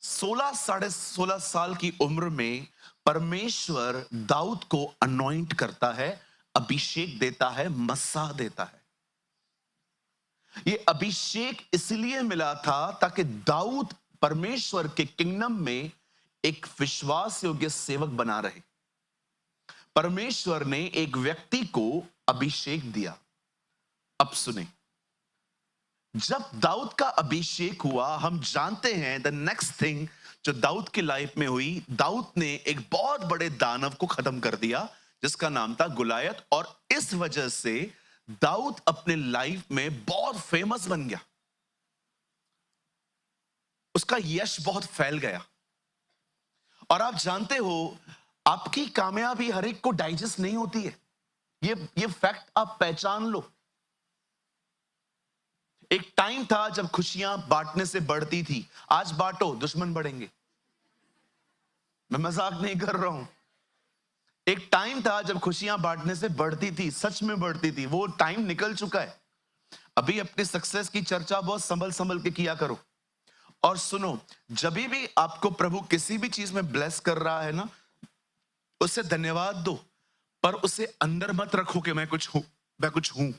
16 साढ़े 16 साल की उम्र में परमेश्वर दाऊद को अनॉइंट करता है, अभिषेक देता है, मस्सा देता है। ये अभिषेक इसलिए मिला था ताकि दाऊद परमेश्वर के किंगडम में एक विश्वास योग्य सेवक बना रहे। परमेश्वर ने एक व्यक्ति को अभिषेक दिया। अब सुने, जब दाऊद का अभिषेक हुआ, हम जानते हैं द नेक्स्ट थिंग जो दाऊद की लाइफ में हुई, दाऊद ने एक बहुत बड़े दानव को खत्म कर दिया जिसका नाम था गुलायत। और इस वजह से दाऊद अपने लाइफ में बहुत फेमस बन गया, उसका यश बहुत फैल गया। और आप जानते हो, आपकी कामयाबी हर एक को डाइजेस्ट नहीं होती है, ये फैक्ट आप पहचान लो। एक टाइम था जब खुशियां बांटने से बढ़ती थी, आज बांटो दुश्मन बढ़ेंगे। मैं मजाक नहीं कर रहा हूं। एक टाइम था जब खुशियां बांटने से बढ़ती थी, सच में बढ़ती थी, वो टाइम निकल चुका है। अभी अपनी सक्सेस की चर्चा बहुत संभल संभल के किया करो। और सुनो, जब भी आपको प्रभु किसी भी चीज में ब्लेस कर रहा है ना, उसे धन्यवाद दो, पर उसे अंदर मत रखो कि मैं कुछ हूं।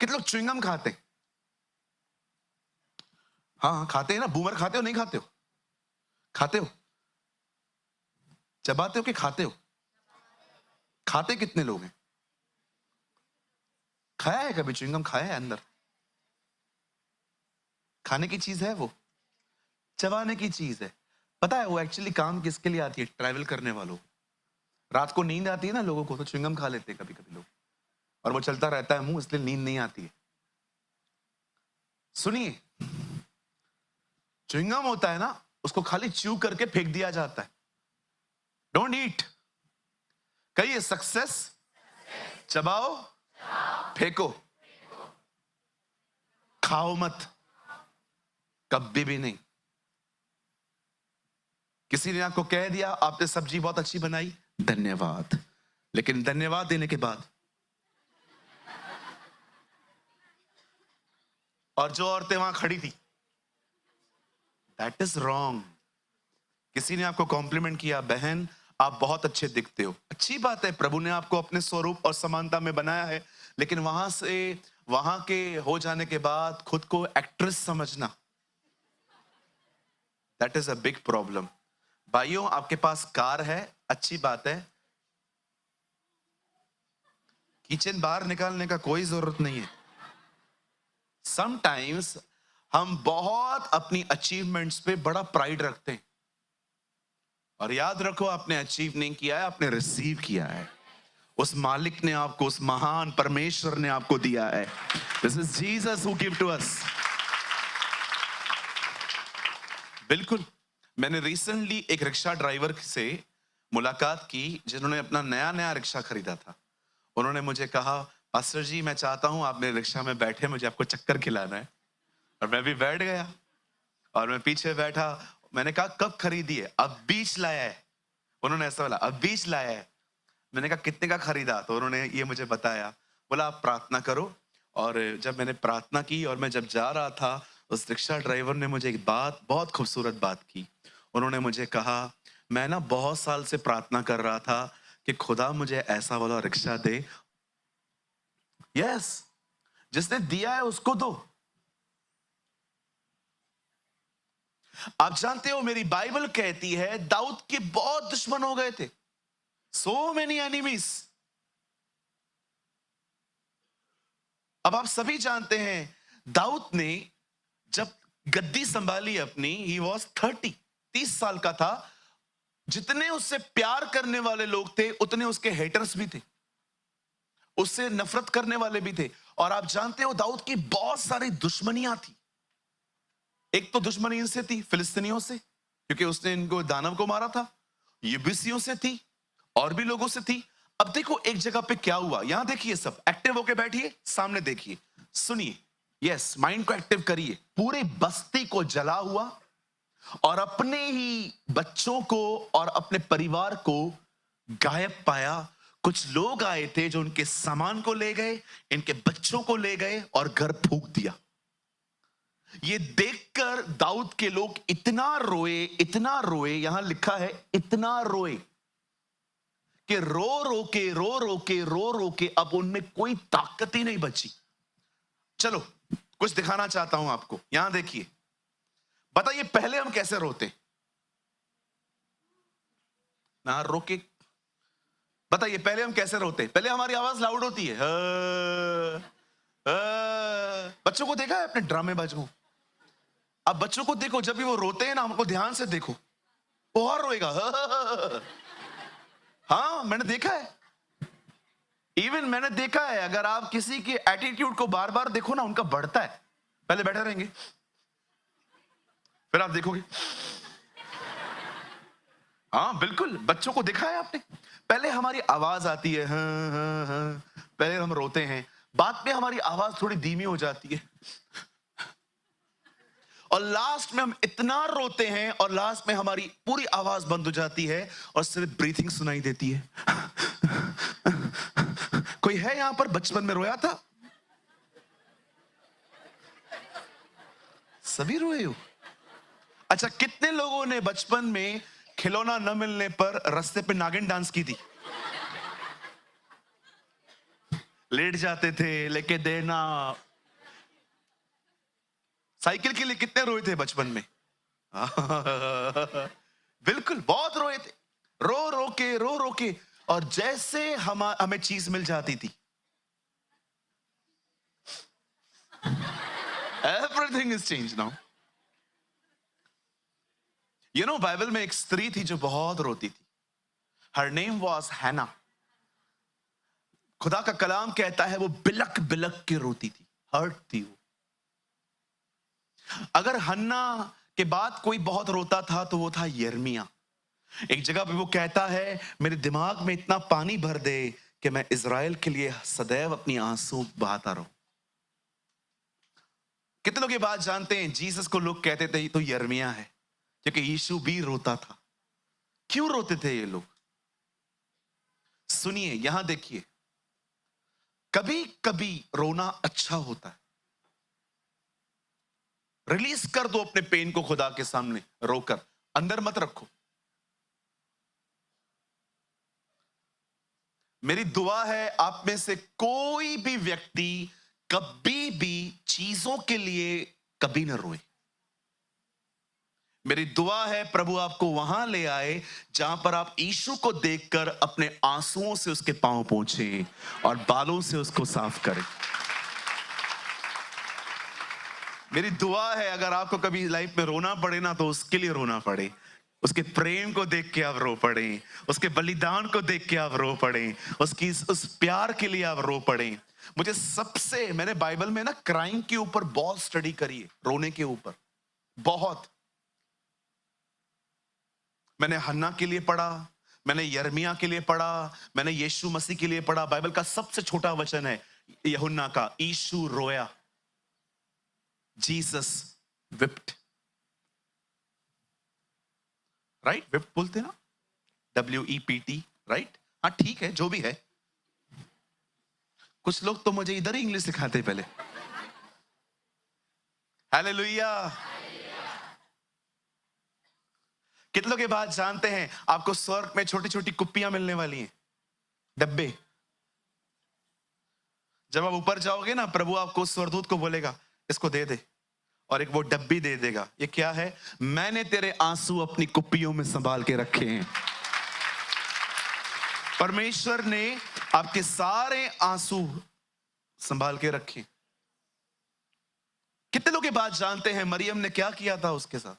कितने लोग च्युइंगम खाते? हाँ खाते हैं ना। बूमर खाते हो नहीं खाते हो? खाते हो? चबाते हो कि खाते हो? खाते कितने लोग हैं? खाया है कभी च्युइंगम? खाया है अंदर? खाने की चीज है वो, चबाने की चीज है। पता है वो एक्चुअली काम किसके लिए आती है? ट्रैवल करने वालों। रात को नींद आती है ना लोगों को, तो च्युइंगम खा लेते हैं कभी कभी लोग, और वो चलता रहता है मुंह, इसलिए नींद नहीं आती है। सुनिए, च्युइंगम होता है ना, उसको खाली च्यू करके फेंक दिया जाता है। Don't eat. कहिए सक्सेस, चबाओ, फेंको, खाओ मत, कभी भी नहीं। किसी ने आपको कह दिया आपने सब्जी बहुत अच्छी बनाई, धन्यवाद, लेकिन धन्यवाद देने के बाद, और जो औरतें वहां खड़ी थी, दैट इज रॉन्ग। किसी ने आपको कॉम्प्लीमेंट किया, बहन आप बहुत अच्छे दिखते हो, अच्छी बात है, प्रभु ने आपको अपने स्वरूप और समानता में बनाया है, लेकिन वहां के हो जाने के बाद खुद को एक्ट्रेस समझना, that is a big problem. भाइयों, आपके पास कार है, अच्छी बात है, किचन बाहर निकालने का कोई जरूरत नहीं है। समटाइम्स हम बहुत अपनी अचीवमेंट्स पे बड़ा प्राइड रखते हैं, और याद रखो, आपने अचीव नहीं किया है, आपने रिसीव किया है। उस मालिक ने आपको, उस महान परमेश्वर ने आपको दिया है। This is Jesus who give to us. बिल्कुल। मैंने रिसेंटली एक रिक्शा ड्राइवर से मुलाकात की जिन्होंने अपना नया नया रिक्शा खरीदा था। उन्होंने मुझे कहा, पास्टर जी मैं चाहता हूं आप मेरे रिक्शा में बैठे, मुझे आपको चक्कर खिलाना है। और मैं भी बैठ गया, और मैं पीछे बैठा। मैंने कहा कब खरीदी है? अब बीच लाया है। उन्होंने ऐसा बोला, अब बीच लाया है। मैंने कहा कितने का खरीदा? तो उन्होंने ये मुझे बताया, बोला आप प्रार्थना करो। और जब मैंने प्रार्थना की और मैं जब जा रहा था, उस रिक्शा ड्राइवर ने मुझे एक बात, बहुत खूबसूरत बात की। उन्होंने मुझे कहा, मैं ना बहुत साल से प्रार्थना कर रहा था कि खुदा मुझे ऐसा वाला रिक्शा दे। यस, जिसने दिया है उसको दो। आप जानते हो, मेरी बाइबल कहती है दाऊद के बहुत दुश्मन हो गए थे, सो मेनी एनिमीज। अब आप सभी जानते हैं, दाऊद ने जब गद्दी संभाली अपनी, ही वॉज 30 साल का था। जितने उससे प्यार करने वाले लोग थे, उतने उसके हेटर्स भी थे, उससे नफरत करने वाले भी थे। और आप जानते हो, दाऊद की बहुत सारी दुश्मनियां थी। एक तो दुश्मनी इनसे थी, फिलिस्तीनियों से, क्योंकि उसने इनको दानव को मारा था। यबूसियों से थी, और भी लोगों से थी। अब देखो एक जगह पे क्या हुआ, यहां देखिए, सब एक्टिव होके बैठिए, सामने देखिए, सुनिए। यस, माइंड को एक्टिव करिए। पूरी बस्ती को जला हुआ, और अपने ही बच्चों को और अपने परिवार को गायब पाया। कुछ लोग आए थे जो उनके सामान को ले गए, इनके बच्चों को ले गए और घर फूंक दिया। ये देखकर दाऊद के लोग इतना रोए, यहां लिखा है इतना रोए कि रो रो के अब उनमें कोई ताकत ही नहीं बची। चलो कुछ दिखाना चाहता हूं आपको, यहां देखिए। बताइए पहले हम कैसे रोते ना, रो के बताइए पहले हम कैसे रोते? पहले हमारी आवाज लाउड होती है, बच्चों को देखा है अपने ड्रामेबाज को? अब बच्चों को देखो, जब भी वो रोते हैं ना, हमको ध्यान से देखो, वो और रोएगा। हाँ मैंने देखा है, इवन मैंने देखा है, अगर आप किसी के एटीट्यूड को बार बार देखो ना, उनका बढ़ता है। पहले बैठे रहेंगे, फिर आप देखोगे। हाँ बिल्कुल, बच्चों को देखा है आपने? पहले हमारी आवाज आती है, हाँ, हाँ, हाँ, पहले हम रोते हैं, बाद में हमारी आवाज थोड़ी धीमी हो जाती है, और लास्ट में हम इतना रोते हैं और लास्ट में हमारी पूरी आवाज बंद हो जाती है और सिर्फ ब्रीथिंग सुनाई देती है। कोई है यहां पर बचपन में रोया था? सभी रोए हो? अच्छा, कितने लोगों ने बचपन में खिलौना न मिलने पर रास्ते पे नागिन डांस की थी? लेट जाते थे, लेके देना। साइकिल के लिए कितने रोए थे बचपन में? बिल्कुल, बहुत रोए थे, रो रो के, और जैसे हमें चीज मिल जाती थी, everything is change now. You know, Bible में एक स्त्री थी जो बहुत रोती थी। हर नेम वॉज हैना। खुदा का कलाम कहता है वो बिलक बिलक के रोती थी, हर्ट थी वो। अगर हन्ना के बाद कोई बहुत रोता था तो वो था यिर्मयाह। एक जगह पे वो कहता है, मेरे दिमाग में इतना पानी भर दे कि मैं इज़राइल के लिए सदैव अपनी आंसू बहाता रहूं। कितने लोग ये बात जानते हैं, जीसस को लोग कहते थे तो यिर्मयाह है, क्योंकि यीशु भी रोता था। क्यों रोते थे ये लोग? सुनिए, यहां देखिए, कभी कभी रोना अच्छा होता है। रिलीज कर दो अपने पेन को खुदा के सामने, रोकर अंदर मत रखो। मेरी दुआ है आप में से कोई भी व्यक्ति कभी भी चीजों के लिए कभी न रोए। मेरी दुआ है प्रभु आपको वहां ले आए जहां पर आप यीशु को देखकर अपने आंसुओं से उसके पांव पोंछे और बालों से उसको साफ करें। मेरी दुआ है अगर आपको कभी लाइफ में रोना पड़े ना, तो उसके लिए रोना पड़े, उसके प्रेम को देख के आप रो पड़े, उसके बलिदान को देख के आप रो पड़े, उसकी उस प्यार के लिए आप रो पड़े। मैंने बाइबल में ना क्राइम के ऊपर बहुत स्टडी करी है, रोने के ऊपर बहुत। मैंने हन्ना के लिए पढ़ा, मैंने यिर्मयाह के लिए पढ़ा, मैंने यीशु मसीह के लिए पढ़ा। बाइबल का सबसे छोटा वचन है यूहन्ना का, यीशु रोया, जीसस विप्ट, राइट? विप्ट बोलते ना, WEPT, राइट? हाँ ठीक है, जो भी है। कुछ लोग तो मुझे इधर ही इंग्लिश सिखाते पहले। हालेलुया। कितने लोग ये बात जानते हैं, आपको स्वर्ग में छोटी छोटी कुप्पियां मिलने वाली हैं, डब्बे। जब आप ऊपर जाओगे ना, प्रभु आपको स्वर्गदूत को बोलेगा इसको दे दे, और एक वो डब्बी दे देगा। ये क्या है? मैंने तेरे आंसू अपनी कुप्पियों में संभाल के रखे हैं। परमेश्वर ने आपके सारे आंसू संभाल के रखे। कितने लोग ये बात जानते हैं, मरियम ने क्या किया था उसके साथ?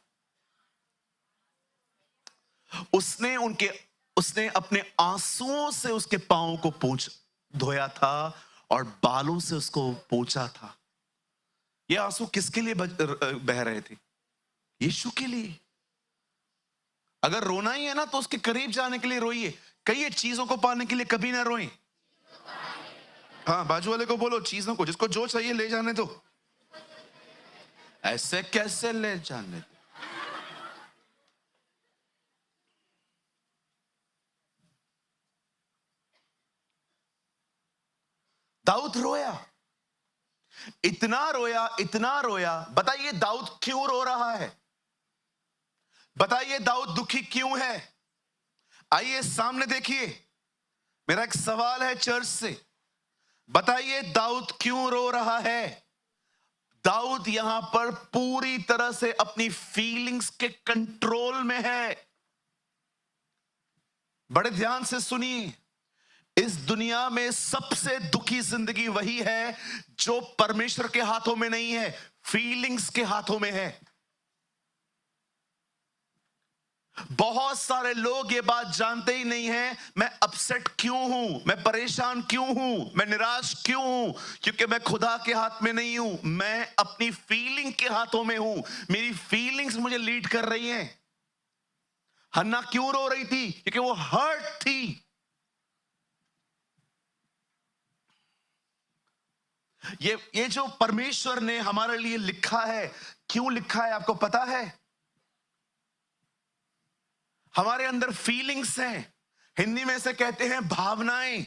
उसने अपने आंसुओं से उसके पांव को धोया था और बालों से उसको पोंछा था। ये आंसू किसके लिए बह रहे थे? यीशु के लिए। अगर रोना ही है ना, तो उसके करीब जाने के लिए रोइए। कई चीजों को पाने के लिए कभी ना रोएं। हाँ, बाजू वाले को बोलो, चीजों को, जिसको जो चाहिए ले जाने दो। ऐसे कैसे ले जाने दो? दाऊद रोया, इतना रोया। बताइए दाऊद क्यों रो रहा है? बताइए दाऊद दुखी क्यों है? आइए सामने देखिए। मेरा एक सवाल है चर्च से, बताइए दाऊद क्यों रो रहा है? दाऊद यहां पर पूरी तरह से अपनी फीलिंग्स के कंट्रोल में है। बड़े ध्यान से सुनिए, इस दुनिया में सबसे दुखी जिंदगी वही है जो परमेश्वर के हाथों में नहीं है, फीलिंग्स के हाथों में है। बहुत सारे लोग ये बात जानते ही नहीं हैं, मैं अपसेट क्यों हूं, मैं परेशान क्यों हूं, मैं निराश क्यों हूं? क्योंकि मैं खुदा के हाथ में नहीं हूं, मैं अपनी फीलिंग के हाथों में हूं। मेरी फीलिंग्स मुझे लीड कर रही हैं। हन्ना क्यों रो रही थी? क्योंकि वो हर्ट थी। ये जो परमेश्वर ने हमारे लिए लिखा है, क्यों लिखा है आपको पता है? हमारे अंदर फीलिंग्स हैं, हिंदी में से कहते हैं भावनाएं।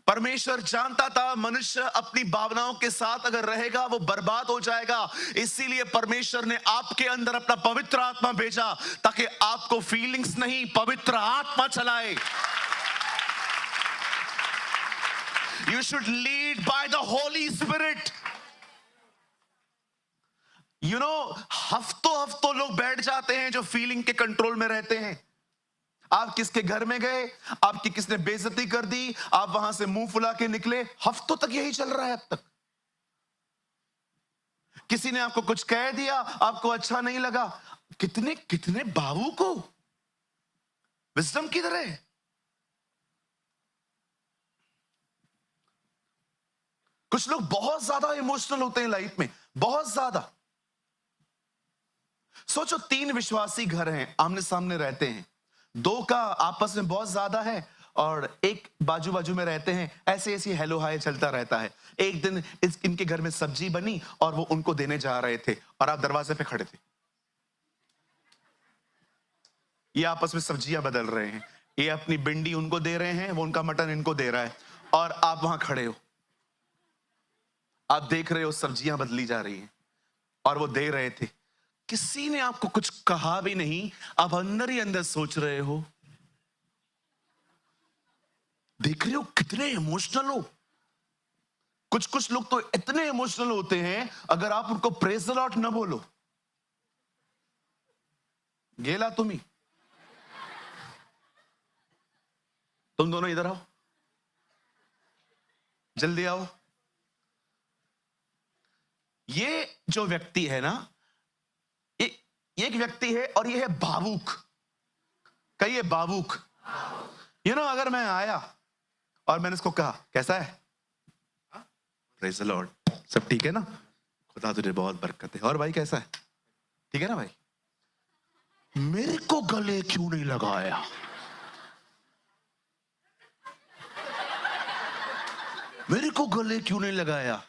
परमेश्वर जानता था मनुष्य अपनी भावनाओं के साथ अगर रहेगा वो बर्बाद हो जाएगा। इसीलिए परमेश्वर ने आपके अंदर अपना पवित्र आत्मा भेजा ताकि आपको फीलिंग्स नहीं, पवित्र आत्मा चलाए। You should lead by the Holy Spirit. You know, हफ्तों लोग बैठ जाते हैं जो फीलिंग के कंट्रोल में रहते हैं। आप किसके घर में गए, आपकी किसने बेइज्जती कर दी, आप वहां से मुंह फुला के निकले, हफ्तों तक यही चल रहा है अब तक। किसी ने आपको कुछ कह दिया, आपको अच्छा नहीं लगा, कितने बाबू को विजडम किधर है? कुछ लोग बहुत ज्यादा इमोशनल होते हैं लाइफ में, बहुत ज्यादा। सोचो 3 विश्वासी घर हैं, आमने सामने रहते हैं, 2 का आपस में बहुत ज्यादा है और एक बाजू बाजू में रहते हैं, ऐसे हेलो हाय चलता रहता है। एक दिन इनके घर में सब्जी बनी और वो उनको देने जा रहे थे और आप दरवाजे पे खड़े थे। ये आपस में सब्जियां बदल रहे हैं, ये अपनी भिंडी उनको दे रहे हैं, वो उनका मटन इनको दे रहा है और आप वहां खड़े हो, आप देख रहे हो सब्जियां बदली जा रही हैं और वो दे रहे थे। किसी ने आपको कुछ कहा भी नहीं, आप अंदर ही अंदर सोच रहे हो, देख रहे हो कितने इमोशनल हो। कुछ लोग तो इतने इमोशनल होते हैं, अगर आप उनको प्रेज द लॉर्ड न बोलो, गेला तुम दोनों इधर आओ, जल्दी आओ। ये जो व्यक्ति है ना, ये एक व्यक्ति है और ये है भावुक। कहिए भावुक। अगर मैं आया और मैंने इसको कहा कैसा है, प्रेज द लॉर्ड, सब ठीक है ना, खुदा तुझे बहुत बरकत है, और भाई कैसा है, ठीक है ना भाई, मेरे को गले क्यों नहीं लगाया? मेरे को गले क्यों नहीं लगाया?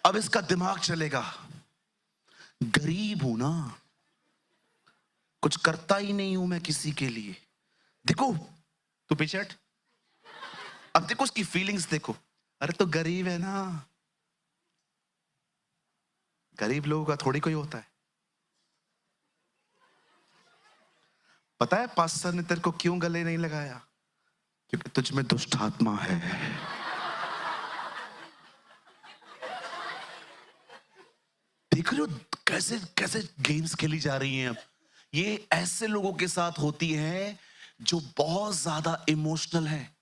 अब इसका दिमाग चलेगा, गरीब हूं ना, कुछ करता ही नहीं हूं मैं किसी के लिए। देखो तू पीछे हट, अब देखो उसकी फीलिंग्स देखो, अरे तो गरीब है ना, गरीब लोगों का थोड़ी कोई होता है। पता है पास्टर ने तेरे को क्यों गले नहीं लगाया? क्योंकि तुझ में दुष्ट आत्मा है। देख रहे हो कैसे कैसे गेम्स खेली जा रही हैं अब। ये ऐसे लोगों के साथ होती है जो बहुत ज्यादा इमोशनल है।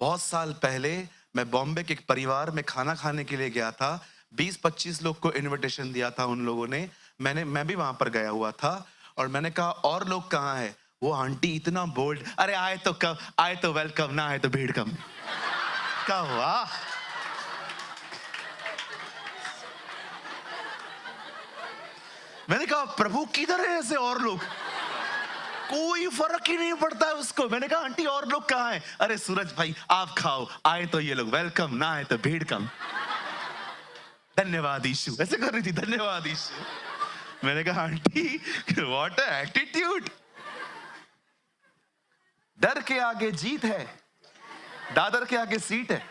बहुत साल पहले मैं बॉम्बे के एक परिवार में खाना खाने के लिए गया था। 20-25 लोग को इनविटेशन दिया था उन लोगों ने। मैं भी वहां पर गया हुआ था और मैंने कहा और लोग कहाँ हैं? वो आंटी इतना बोल्ड, अरे आए तो कब, आए तो वेलकम, ना आए तो भीड़ कम। क्या हुआ? मैंने कहा प्रभु किधर है ऐसे और लोग? कोई फर्क ही नहीं पड़ता है उसको। मैंने कहा आंटी और लोग कहाँ हैं? अरे सूरज भाई आप खाओ, आए तो ये लोग वेलकम, ना आए तो भीड़ कम। धन्यवाद यीशु, ऐसे कर रही थी, धन्यवाद यीशु। मैंने कहा आंटी व्हाट एटीट्यूड। डर के आगे जीत है, दादर के आगे सीट है।